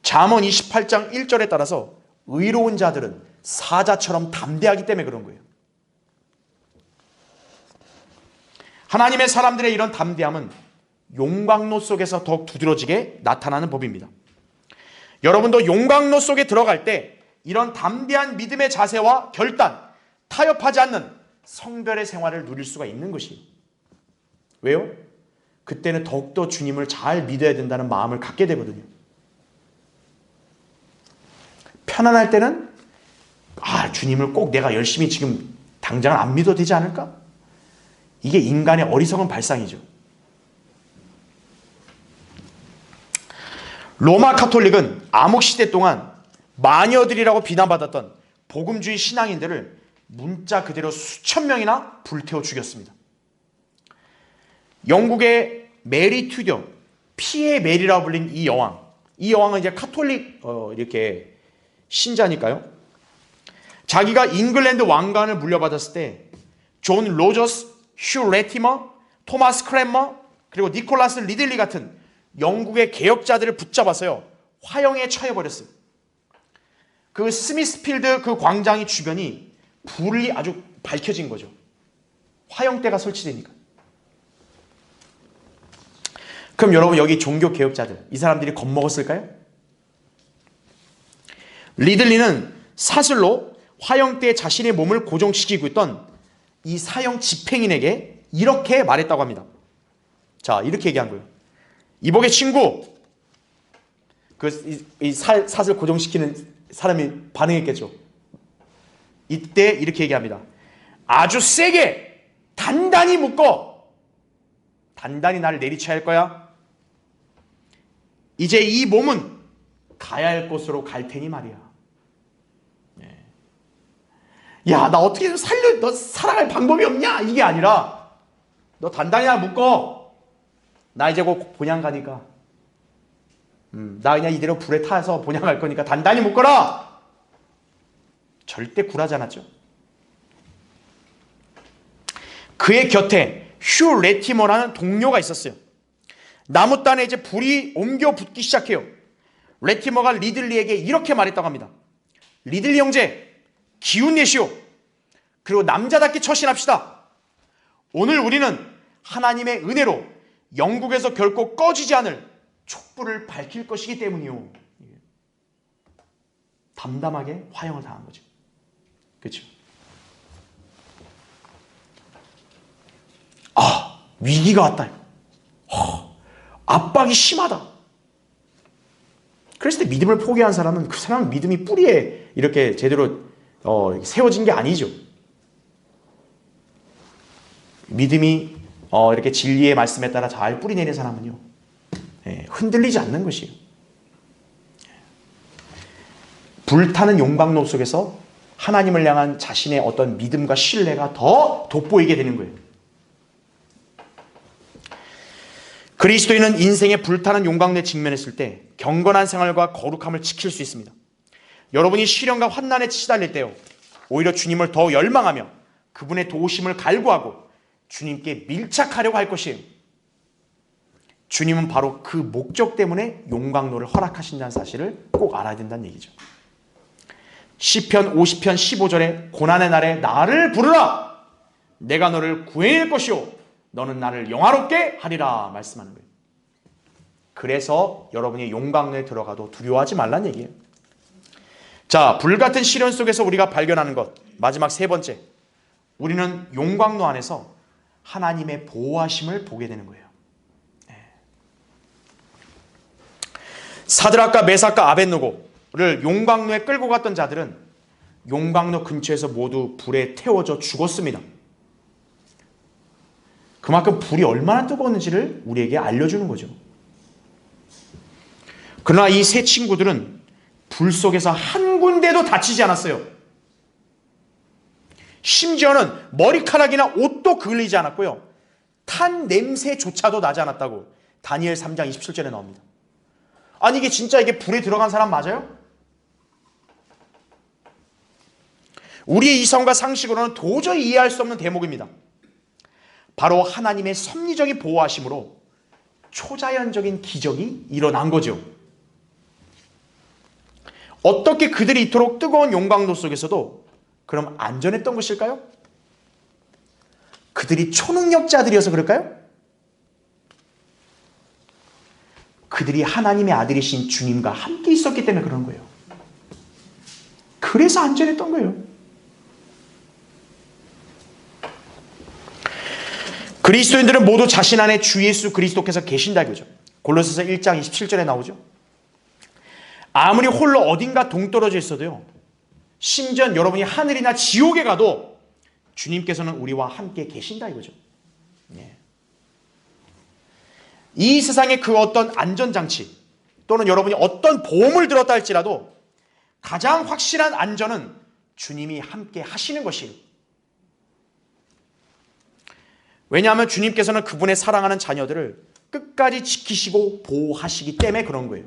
잠언 28장 1절에 따라서 의로운 자들은 사자처럼 담대하기 때문에 그런 거예요. 하나님의 사람들의 이런 담대함은 용광로 속에서 더욱 두드러지게 나타나는 법입니다. 여러분도 용광로 속에 들어갈 때 이런 담대한 믿음의 자세와 결단, 타협하지 않는 성별의 생활을 누릴 수가 있는 것이에요. 왜요? 그때는 더욱더 주님을 잘 믿어야 된다는 마음을 갖게 되거든요. 편안할 때는 주님을 꼭 내가 열심히 지금 당장 안 믿어도 되지 않을까? 이게 인간의 어리석은 발상이죠. 로마 카톨릭은 암흑시대 동안 마녀들이라고 비난받았던 복음주의 신앙인들을 문자 그대로 수천 명이나 불태워 죽였습니다. 영국의 메리 튜더, 피의 메리라고 불린 이 여왕은 이제 카톨릭 이렇게 신자니까요. 자기가 잉글랜드 왕관을 물려받았을 때 존 로저스, 휴 레티머, 토마스 크랜머, 그리고 니콜라스 리들리 같은 영국의 개혁자들을 붙잡아서요, 화형에 처해버렸어요. 그 스미스필드 그 광장이 주변이 불이 아주 밝혀진 거죠. 화형대가 설치되니까. 그럼 여러분, 여기 종교 개혁자들, 이 사람들이 겁먹었을까요? 리들리는 사슬로 화형대에 자신의 몸을 고정시키고 있던 이 사형 집행인에게 이렇게 말했다고 합니다. 자, 이렇게 얘기한 거예요. 이복의 친구, 이 사슬 고정시키는 사람이 반응했겠죠. 이때 이렇게 얘기합니다. 아주 세게 단단히 묶어. 단단히 나를 내리쳐야 할 거야. 이제 이 몸은 가야 할 곳으로 갈 테니 말이야. 야, 나 어떻게 좀 살려, 너 살아갈 방법이 없냐? 이게 아니라 너 단단히 나 묶어. 나 이제 곧 본향 가니까 나 그냥 이대로 불에 타서 본향 갈 거니까 단단히 묶어라. 절대 굴하지 않았죠. 그의 곁에 휴 레티머라는 동료가 있었어요. 나무단에 이제 불이 옮겨 붙기 시작해요. 레티머가 리들리에게 이렇게 말했다고 합니다. 리들리 형제, 기운 내시오. 그리고 남자답게 처신합시다. 오늘 우리는 하나님의 은혜로 영국에서 결코 꺼지지 않을 촛불을 밝힐 것이기 때문이요. 담담하게 화형을 당한 거죠. 그렇죠? 아, 위기가 왔다. 압박이 심하다. 그랬을 때 믿음을 포기한 사람은 그 사람 믿음이 뿌리에 이렇게 제대로 세워진 게 아니죠. 믿음이 이렇게 진리의 말씀에 따라 잘 뿌리 내린 사람은요, 흔들리지 않는 것이에요. 불타는 용광로 속에서 하나님을 향한 자신의 어떤 믿음과 신뢰가 더 돋보이게 되는 거예요. 그리스도인은 인생의 불타는 용광로에 직면했을 때 경건한 생활과 거룩함을 지킬 수 있습니다. 여러분이 시련과 환난에 시달릴 때요, 오히려 주님을 더 열망하며 그분의 도우심을 갈구하고 주님께 밀착하려고 할 것이에요. 주님은 바로 그 목적 때문에 용광로를 허락하신다는 사실을 꼭 알아야 된다는 얘기죠. 시편 50편 15절에 고난의 날에 나를 부르라. 내가 너를 구해낼 것이요 너는 나를 영화롭게 하리라 말씀하는 거예요. 그래서 여러분이 용광로에 들어가도 두려워하지 말란 얘기예요. 자, 불같은 시련 속에서 우리가 발견하는 것, 마지막 세 번째, 우리는 용광로 안에서 하나님의 보호하심을 보게 되는 거예요. 사드락과 메삭과 아벳느고를 용광로에 끌고 갔던 자들은 용광로 근처에서 모두 불에 태워져 죽었습니다. 그만큼 불이 얼마나 뜨거웠는지를 우리에게 알려주는 거죠. 그러나 이 세 친구들은 불 속에서 한 군데도 다치지 않았어요. 심지어는 머리카락이나 옷도 그을리지 않았고요, 탄 냄새조차도 나지 않았다고 다니엘 3장 27절에 나옵니다. 아니, 이게 진짜 이게 불에 들어간 사람 맞아요? 우리의 이성과 상식으로는 도저히 이해할 수 없는 대목입니다. 바로 하나님의 섭리적인 보호하심으로 초자연적인 기적이 일어난 거죠. 어떻게 그들이 이토록 뜨거운 용광로 속에서도 그럼 안전했던 것일까요? 그들이 초능력자들이어서 그럴까요? 그들이 하나님의 아들이신 주님과 함께 있었기 때문에 그런 거예요. 그래서 안전했던 거예요. 그리스도인들은 모두 자신 안에 주 예수 그리스도께서 계신다 이거죠. 골로새서 1장 27절에 나오죠. 아무리 홀로 어딘가 동떨어져 있어도요, 심지어 여러분이 하늘이나 지옥에 가도 주님께서는 우리와 함께 계신다 이거죠. 이 세상의 그 어떤 안전장치 또는 여러분이 어떤 보험을 들었다 할지라도 가장 확실한 안전은 주님이 함께 하시는 것이에요. 왜냐하면 주님께서는 그분의 사랑하는 자녀들을 끝까지 지키시고 보호하시기 때문에 그런 거예요.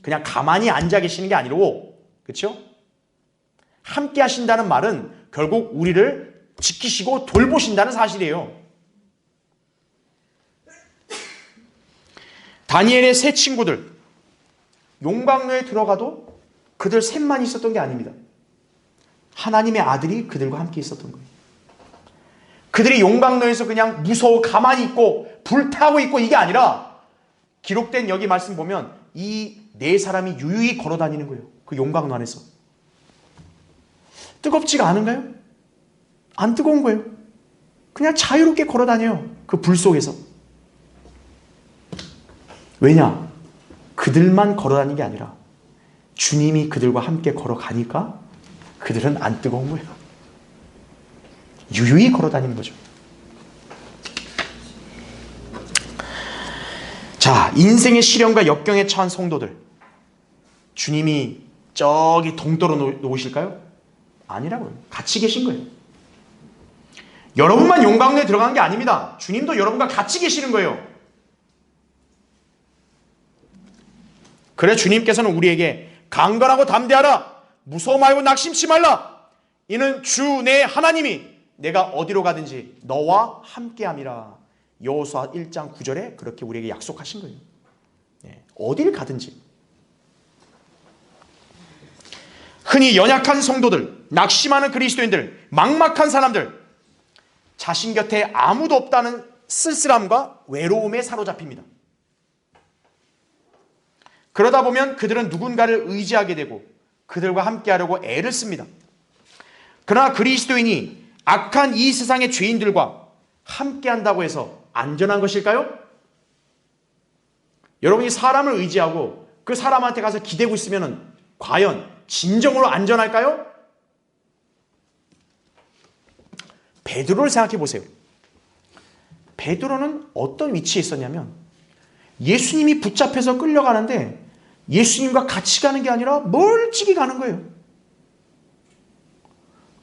그냥 가만히 앉아 계시는 게 아니고, 그렇죠? 함께 하신다는 말은 결국 우리를 지키시고 돌보신다는 사실이에요. 다니엘의 세 친구들, 용광로에 들어가도 그들 셋만 있었던 게 아닙니다. 하나님의 아들이 그들과 함께 있었던 거예요. 그들이 용광로에서 그냥 무서워 가만히 있고 불타고 있고 이게 아니라 기록된 여기 말씀 보면 이 네 사람이 유유히 걸어 다니는 거예요. 그 용광로 안에서. 뜨겁지가 않은가요? 안 뜨거운 거예요. 그냥 자유롭게 걸어 다녀요. 그 불 속에서. 왜냐? 그들만 걸어 다니는 게 아니라 주님이 그들과 함께 걸어가니까 그들은 안 뜨거운 거예요. 유유히 걸어 다니는 거죠. 자, 인생의 시련과 역경에 처한 성도들, 주님이 저기 동떨어 놓으실까요? 아니라고요. 같이 계신 거예요. 여러분만 용광로에 들어가는 게 아닙니다. 주님도 여러분과 같이 계시는 거예요. 그래 주님께서는 우리에게 강건하고 담대하라, 무서워 말고 낙심치 말라, 이는 주 내 하나님이 내가 어디로 가든지 너와 함께함이라. 여호수아 1장 9절에 그렇게 우리에게 약속하신 거예요. 어딜 가든지. 흔히 연약한 성도들, 낙심하는 그리스도인들, 막막한 사람들, 자신 곁에 아무도 없다는 쓸쓸함과 외로움에 사로잡힙니다. 그러다 보면 그들은 누군가를 의지하게 되고 그들과 함께하려고 애를 씁니다. 그러나 그리스도인이 악한 이 세상의 죄인들과 함께한다고 해서 안전한 것일까요? 여러분이 사람을 의지하고 그 사람한테 가서 기대고 있으면 과연 진정으로 안전할까요? 베드로를 생각해 보세요. 베드로는 어떤 위치에 있었냐면 예수님이 붙잡혀서 끌려가는데 예수님과 같이 가는 게 아니라 멀찍이 가는 거예요.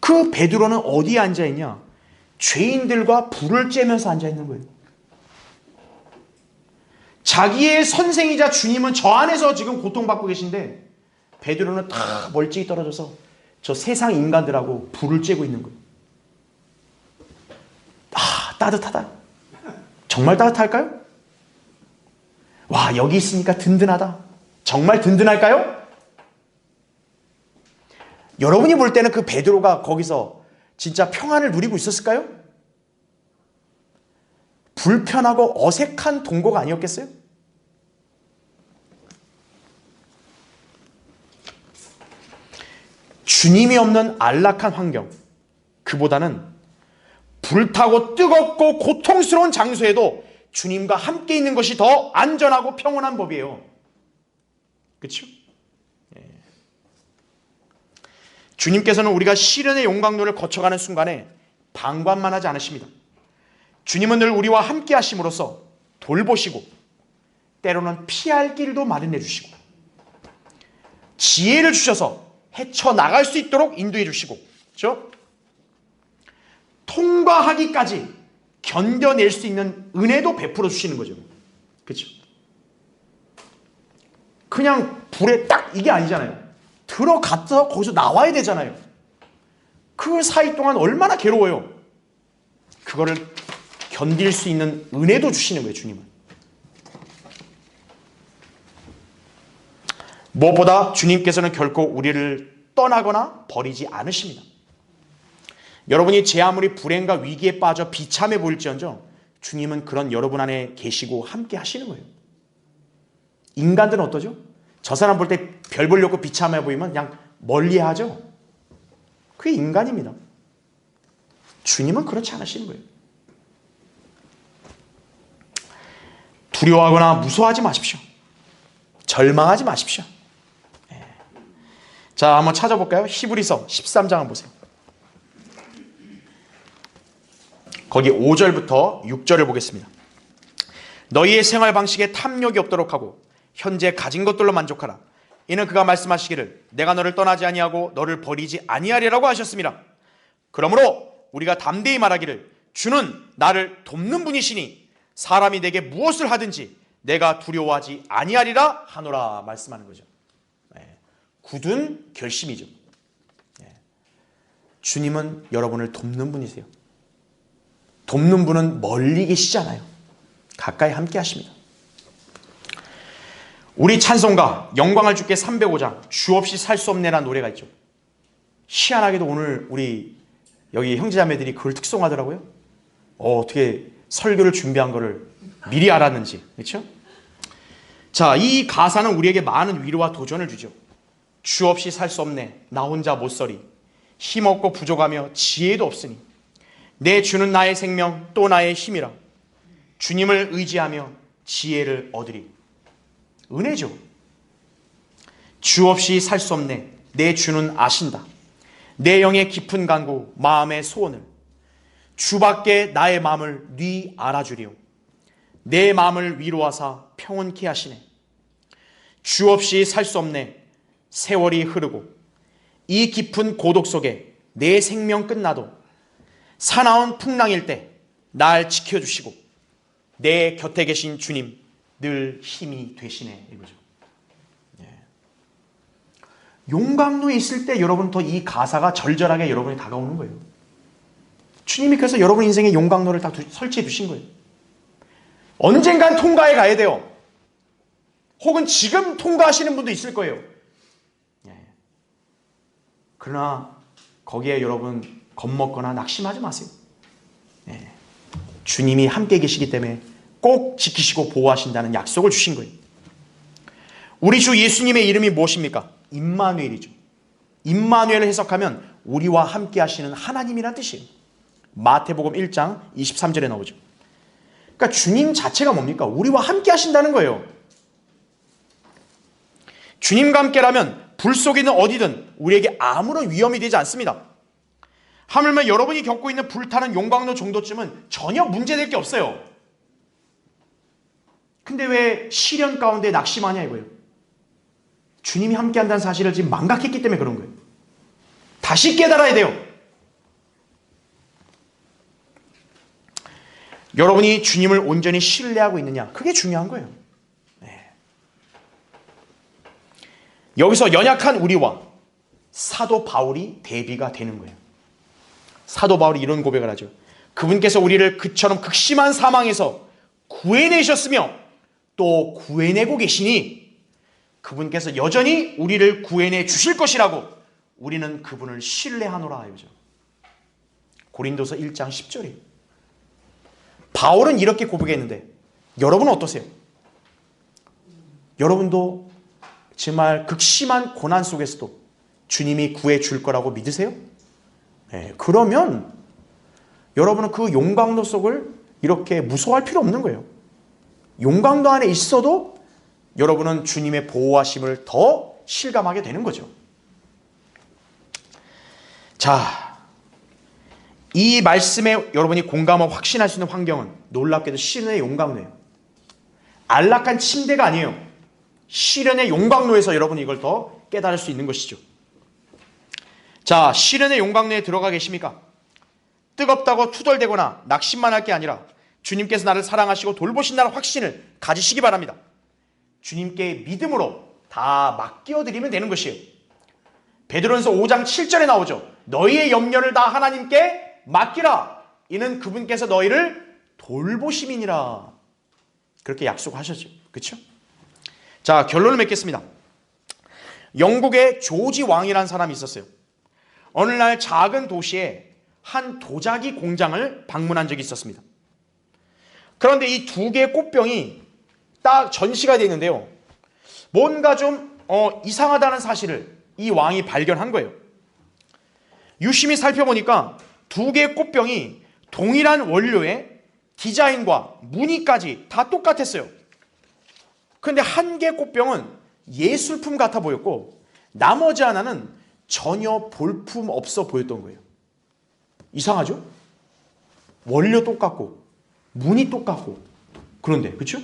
그 베드로는 어디에 앉아있냐? 죄인들과 불을 쬐면서 앉아있는 거예요. 자기의 선생이자 주님은 저 안에서 지금 고통받고 계신데 베드로는 다 멀찍이 떨어져서 저 세상 인간들하고 불을 쬐고 있는 거예요. 아, 따뜻하다. 정말 따뜻할까요? 와, 여기 있으니까 든든하다. 정말 든든할까요? 여러분이 볼 때는 그 베드로가 거기서 진짜 평안을 누리고 있었을까요? 불편하고 어색한 동거가 아니었겠어요? 주님이 없는 안락한 환경, 그보다는 불타고 뜨겁고 고통스러운 장소에도 주님과 함께 있는 것이 더 안전하고 평온한 법이에요. 그렇죠? 주님께서는 우리가 시련의 용광로를 거쳐가는 순간에 방관만 하지 않으십니다. 주님은 늘 우리와 함께 하심으로써 돌보시고 때로는 피할 길도 마련해 주시고 지혜를 주셔서 헤쳐나갈 수 있도록 인도해 주시고, 그렇죠? 통과하기까지 견뎌낼 수 있는 은혜도 베풀어 주시는 거죠. 그렇죠? 그냥 불에 딱 이게 아니잖아요. 들어갔다 거기서 나와야 되잖아요. 그 사이 동안 얼마나 괴로워요. 그거를 견딜 수 있는 은혜도 주시는 거예요, 주님은. 무엇보다 주님께서는 결코 우리를 떠나거나 버리지 않으십니다. 여러분이 제 아무리 불행과 위기에 빠져 비참해 보일지언정 주님은 그런 여러분 안에 계시고 함께 하시는 거예요. 인간들은 어떠죠? 저 사람 볼 때 별 보려고 비참해 보이면 그냥 멀리하죠. 그게 인간입니다. 주님은 그렇지 않으시는 거예요. 두려워하거나 무서워하지 마십시오. 절망하지 마십시오. 자, 한번 찾아볼까요? 히브리서 13장 한번 보세요. 거기 5절부터 6절을 보겠습니다. 너희의 생활 방식에 탐욕이 없도록 하고 현재 가진 것들로 만족하라. 이는 그가 말씀하시기를 내가 너를 떠나지 아니하고 너를 버리지 아니하리라고 하셨습니다. 그러므로 우리가 담대히 말하기를 주는 나를 돕는 분이시니 사람이 내게 무엇을 하든지 내가 두려워하지 아니하리라 하노라 말씀하는 거죠. 굳은 결심이죠. 주님은 여러분을 돕는 분이세요. 돕는 분은 멀리 계시잖아요. 가까이 함께 하십니다. 우리 찬송가 영광을 주께 305장 주 없이 살 수 없네라는 노래가 있죠. 희한하게도 오늘 우리 여기 형제자매들이 그걸 특송하더라고요. 어떻게 설교를 준비한 거를 미리 알았는지. 그렇죠? 자, 이 가사는 우리에게 많은 위로와 도전을 주죠. 주 없이 살 수 없네. 나 혼자 못서리. 힘없고 부족하며 지혜도 없으니 내 주는 나의 생명 또 나의 힘이라. 주님을 의지하며 지혜를 얻으리. 은혜죠. 주 없이 살 수 없네. 내 주는 아신다. 내 영의 깊은 간구 마음의 소원을. 주밖에 나의 마음을 네 알아주리오. 내 마음을 위로하사 평온케 하시네. 주 없이 살 수 없네. 세월이 흐르고 이 깊은 고독 속에 내 생명 끝나도 사나운 풍랑일 때 날 지켜주시고 내 곁에 계신 주님 늘 힘이 되시네. 이거죠. 용광로에 있을 때 여러분 더 이 가사가 절절하게 여러분이 다가오는 거예요. 주님이 그래서 여러분 인생에 용광로를 다 설치해 주신 거예요. 언젠간 통과해 가야 돼요. 혹은 지금 통과하시는 분도 있을 거예요. 그러나 거기에 여러분 겁먹거나 낙심하지 마세요. 주님이 함께 계시기 때문에 꼭 지키시고 보호하신다는 약속을 주신 거예요. 우리 주 예수님의 이름이 무엇입니까? 임마누엘이죠. 임마누엘을 해석하면 우리와 함께 하시는 하나님이란 뜻이에요. 마태복음 1장 23절에 나오죠. 그러니까 주님 자체가 뭡니까? 우리와 함께 하신다는 거예요. 주님과 함께라면 불 속이든 어디든 우리에게 아무런 위험이 되지 않습니다. 하물며 여러분이 겪고 있는 불타는 용광로 정도쯤은 전혀 문제될 게 없어요. 근데 왜 시련 가운데 낙심하냐 이거예요. 주님이 함께한다는 사실을 지금 망각했기 때문에 그런 거예요. 다시 깨달아야 돼요. 여러분이 주님을 온전히 신뢰하고 있느냐, 그게 중요한 거예요. 여기서 연약한 우리와 사도 바울이 대비가 되는 거예요. 사도 바울이 이런 고백을 하죠. 그분께서 우리를 그처럼 극심한 사망에서 구해내셨으며 또 구해내고 계시니 그분께서 여전히 우리를 구해내 주실 것이라고 우리는 그분을 신뢰하노라. 이거죠. 고린도서 1장 10절이에요. 바울은 이렇게 고백했는데 여러분은 어떠세요? 여러분도 정말 극심한 고난 속에서도 주님이 구해줄 거라고 믿으세요? 네, 그러면 여러분은 그 용광로 속을 이렇게 무서워할 필요 없는 거예요. 용광로 안에 있어도 여러분은 주님의 보호하심을 더 실감하게 되는 거죠. 자, 이 말씀에 여러분이 공감하고 확신할 수 있는 환경은 놀랍게도 시련의 용광로예요. 안락한 침대가 아니에요. 시련의 용광로에서 여러분이 이걸 더 깨달을 수 있는 것이죠. 자, 시련의 용광로에 들어가 계십니까? 뜨겁다고 투덜대거나 낙심만 할 게 아니라 주님께서 나를 사랑하시고 돌보신다는 확신을 가지시기 바랍니다. 주님께 믿음으로 다 맡겨드리면 되는 것이에요. 베드로전서 5장 7절에 나오죠. 너희의 염려를 다 하나님께 맡기라. 이는 그분께서 너희를 돌보심이니라. 그렇게 약속하셨죠. 그렇죠? 자, 결론을 맺겠습니다. 영국의 조지 왕이라는 사람이 있었어요. 어느 날 작은 도시에 한 도자기 공장을 방문한 적이 있었습니다. 그런데 이 두 개의 꽃병이 딱 전시가 되어 있는데요. 뭔가 좀 이상하다는 사실을 이 왕이 발견한 거예요. 유심히 살펴보니까 두 개의 꽃병이 동일한 원료의 디자인과 무늬까지 다 똑같았어요. 그런데 한 개의 꽃병은 예술품 같아 보였고 나머지 하나는 전혀 볼품 없어 보였던 거예요. 이상하죠? 원료 똑같고 무늬 똑같고 그런데 그렇죠?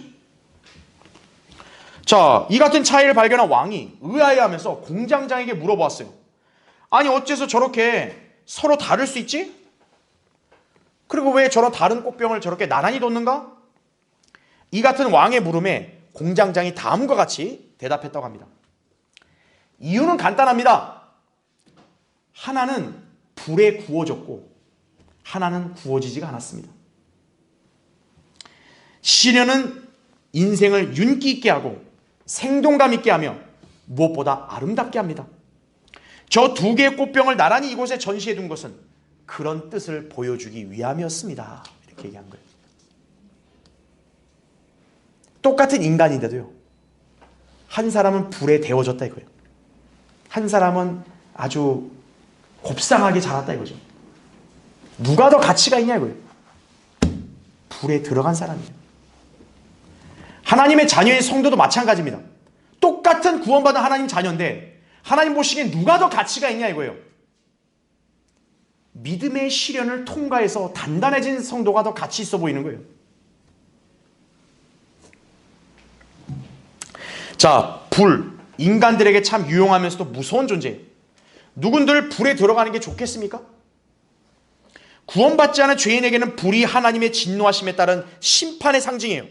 자, 이 같은 차이를 발견한 왕이 의아해하면서 공장장에게 물어보았어요. 아니 어째서 저렇게 서로 다를 수 있지? 그리고 왜 저런 다른 꽃병을 저렇게 나란히 뒀는가? 이 같은 왕의 물음에 공장장이 다음과 같이 대답했다고 합니다. 이유는 간단합니다. 하나는 불에 구워졌고 하나는 구워지지가 않았습니다. 시련은 인생을 윤기 있게 하고 생동감 있게 하며 무엇보다 아름답게 합니다. 저 두 개의 꽃병을 나란히 이곳에 전시해 둔 것은 그런 뜻을 보여주기 위함이었습니다. 이렇게 얘기한 거예요. 똑같은 인간인데도요, 한 사람은 불에 데워졌다 이거예요. 한 사람은 아주 곱상하게 자랐다 이거죠. 누가 더 가치가 있냐 이거예요. 불에 들어간 사람이에요. 하나님의 자녀인 성도도 마찬가지입니다. 똑같은 구원받은 하나님 자녀인데 하나님 보시기엔 누가 더 가치가 있냐 이거예요. 믿음의 시련을 통과해서 단단해진 성도가 더 가치 있어 보이는 거예요. 자, 불, 인간들에게 참 유용하면서도 무서운 존재예요. 누군들 불에 들어가는 게 좋겠습니까? 구원받지 않은 죄인에게는 불이 하나님의 진노하심에 따른 심판의 상징이에요.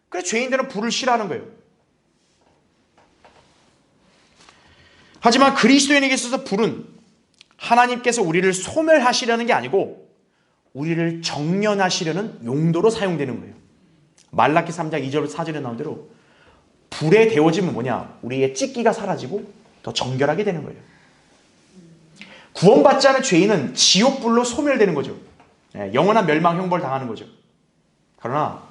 그래서 죄인들은 불을 싫어하는 거예요. 하지만 그리스도인에게 있어서 불은 하나님께서 우리를 소멸하시려는 게 아니고 우리를 정련하시려는 용도로 사용되는 거예요. 말라기 3장 2절 4절에 나온 대로 불에 데워지면 뭐냐? 우리의 찢기가 사라지고 더 정결하게 되는 거예요. 구원받지 않은 죄인은 지옥불로 소멸되는 거죠. 영원한 멸망 형벌 당하는 거죠. 그러나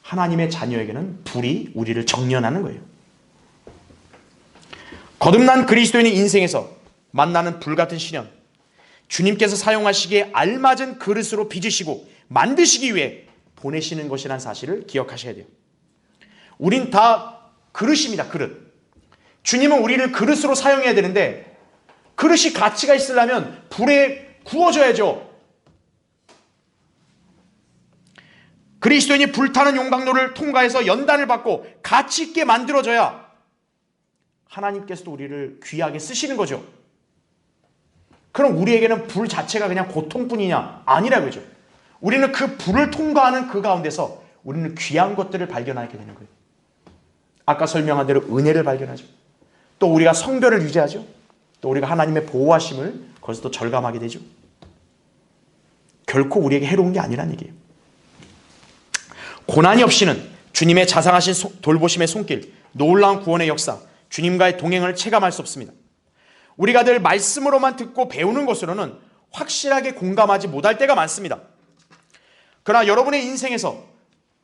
하나님의 자녀에게는 불이 우리를 정련하는 거예요. 거듭난 그리스도인의 인생에서 만나는 불같은 시련, 주님께서 사용하시기에 알맞은 그릇으로 빚으시고 만드시기 위해 보내시는 것이라는 사실을 기억하셔야 돼요. 우린 다 그릇입니다. 그릇. 주님은 우리를 그릇으로 사용해야 되는데 그릇이 가치가 있으려면 불에 구워져야죠. 그리스도인이 불타는 용광로를 통과해서 연단을 받고 가치 있게 만들어져야 하나님께서도 우리를 귀하게 쓰시는 거죠. 그럼 우리에게는 불 자체가 그냥 고통뿐이냐? 아니라고 하죠. 우리는 그 불을 통과하는 그 가운데서 우리는 귀한 것들을 발견하게 되는 거예요. 아까 설명한 대로 은혜를 발견하죠. 또 우리가 성별을 유지하죠. 또 우리가 하나님의 보호하심을 거기서 또 절감하게 되죠. 결코 우리에게 해로운 게 아니란 얘기예요. 고난이 없이는 주님의 자상하신 돌보심의 손길, 놀라운 구원의 역사, 주님과의 동행을 체감할 수 없습니다. 우리가 늘 말씀으로만 듣고 배우는 것으로는 확실하게 공감하지 못할 때가 많습니다. 그러나 여러분의 인생에서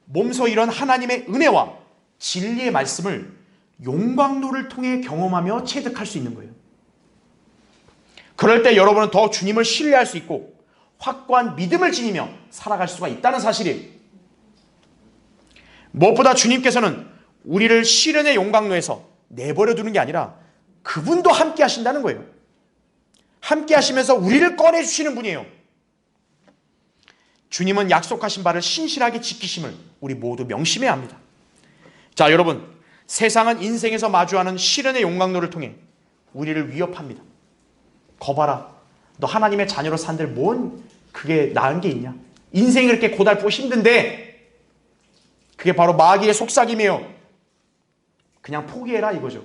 몸소 이런 하나님의 은혜와 진리의 말씀을 용광로를 통해 경험하며 체득할 수 있는 거예요. 그럴 때 여러분은 더 주님을 신뢰할 수 있고 확고한 믿음을 지니며 살아갈 수가 있다는 사실이에요. 무엇보다 주님께서는 우리를 시련의 용광로에서 내버려 두는 게 아니라 그분도 함께 하신다는 거예요. 함께 하시면서 우리를 꺼내주시는 분이에요. 주님은 약속하신 바를 신실하게 지키심을 우리 모두 명심해야 합니다. 자, 여러분, 세상은 인생에서 마주하는 시련의 용광로를 통해 우리를 위협합니다. 거봐라, 너 하나님의 자녀로 산들 뭔 그게 나은 게 있냐? 인생이 그렇게 고달프고 힘든데 그게 바로 마귀의 속삭임이에요. 그냥 포기해라 이거죠.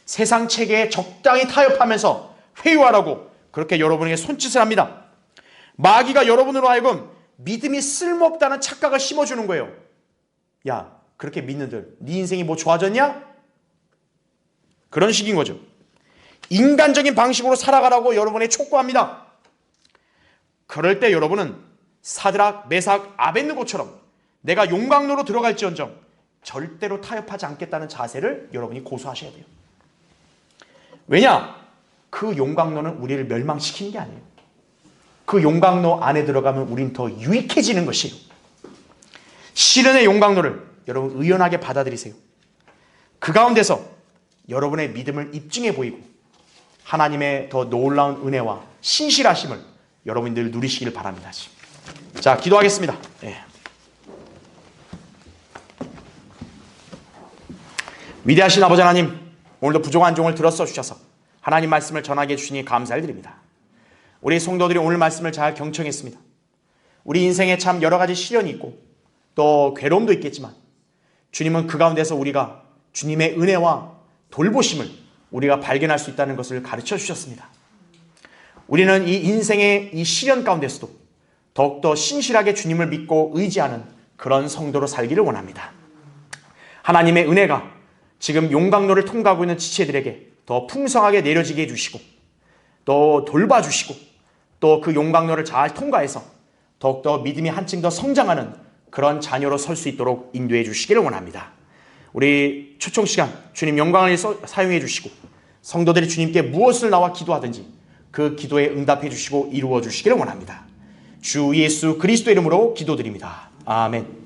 세상 체계에 적당히 타협하면서 회유하라고 그렇게 여러분에게 손짓을 합니다. 마귀가 여러분으로 하여금 믿음이 쓸모없다는 착각을 심어주는 거예요. 야, 그렇게 믿는들 네 인생이 뭐 좋아졌냐? 그런 식인 거죠. 인간적인 방식으로 살아가라고 여러분에게 촉구합니다. 그럴 때 여러분은 사드락, 메삭, 아벳느고처럼 내가 용광로로 들어갈지언정 절대로 타협하지 않겠다는 자세를 여러분이 고수하셔야 돼요. 왜냐? 그 용광로는 우리를 멸망시키는 게 아니에요. 그 용광로 안에 들어가면 우린 더 유익해지는 것이에요. 시련의 용광로를 여러분 의연하게 받아들이세요. 그 가운데서 여러분의 믿음을 입증해 보이고 하나님의 더 놀라운 은혜와 신실하심을 여러분이 늘 누리시길 바랍니다. 자, 기도하겠습니다. 네. 위대하신 아버지 하나님, 오늘도 부족한 종을 들어써 주셔서 하나님 말씀을 전하게 해주시니 감사를 드립니다. 우리 성도들이 오늘 말씀을 잘 경청했습니다. 우리 인생에 참 여러 가지 시련이 있고 또 괴로움도 있겠지만 주님은 그 가운데서 우리가 주님의 은혜와 돌보심을 우리가 발견할 수 있다는 것을 가르쳐 주셨습니다. 우리는 이 인생의 이 시련 가운데서도 더욱더 신실하게 주님을 믿고 의지하는 그런 성도로 살기를 원합니다. 하나님의 은혜가 지금 용광로를 통과하고 있는 지체들에게 더 풍성하게 내려지게 해주시고 또 돌봐주시고 또 그 용광로를 잘 통과해서 더욱더 믿음이 한층 더 성장하는 그런 자녀로 설 수 있도록 인도해 주시기를 원합니다. 우리 초청시간 주님 영광을 사용해 주시고 성도들이 주님께 무엇을 나와 기도하든지 그 기도에 응답해 주시고 이루어 주시기를 원합니다. 주 예수 그리스도 이름으로 기도드립니다. 아멘.